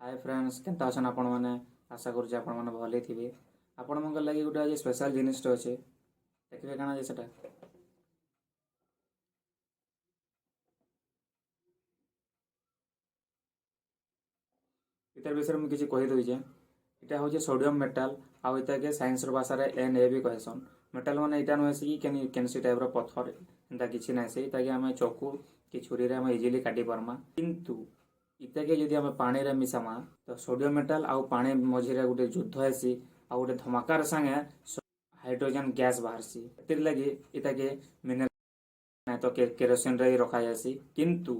hi friends केनता अछन आपण माने आशा करूचे आपण माने भले थिबे आपण मंगल लागि गुटा आज स्पेशल जिनिस तो अछि देखबे काना जे सेटा इतर विषय में किसी कहि दउचे इटा होचे सोडियम मेटल आ इता के साइंस रो भाषा रे Na भी कहसन मेटल माने इटा नसे कि केनसी टाइप रो पत्थर एंता किछि नै से इता के हमें चक्कू कि छुरी रे हम इजीली काटी परमा किंतु इता के यदि हम पानी रे मिसामा तो सोडियम मेटल आ पानी मझी रे गुटे युद्ध हेसी आ गुटे धमाकार संगे हाइड्रोजन गैस बाहरसी एतिर लगी इता के मिनरल नै तो केरोसिन रे रखा जासी किंतु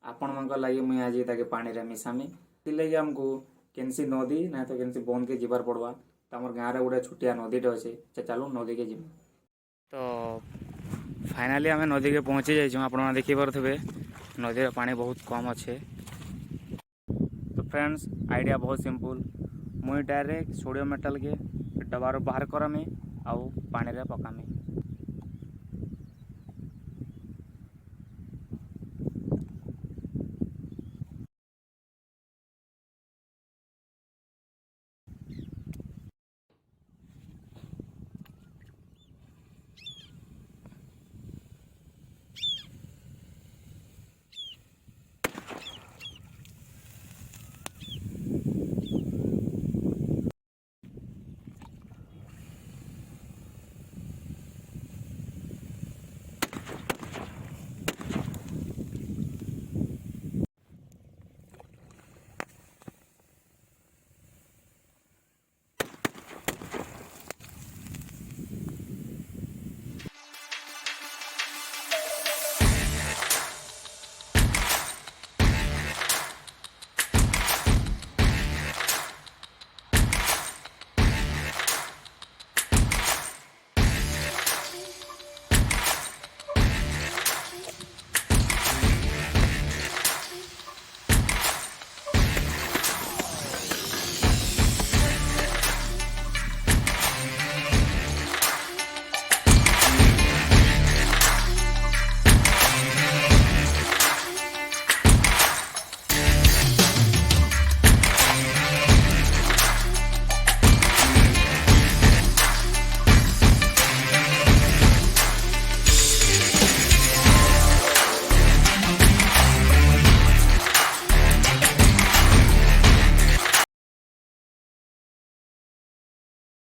आपण मंग लगी मुई आज इता के पानी रे मिसामी तिर लगी हमको केनसी नदी ना तो केनसी बंद के जीवार पड़वा तो हमर गाँव रे गुटे छुटिया नदी टे अच्छे चलो नदी के जीव तो फाइनाली आम नदी के पहुँची जाइछुं आपण देखि पारे नदी रे पानी बहुत कम अच्छे तो फ्रेंड्स आइडिया बहुत सिंपल मुई डायरेक्ट सोडियम मेटल के डबार बाहर करमी आउ पानी रे पकामी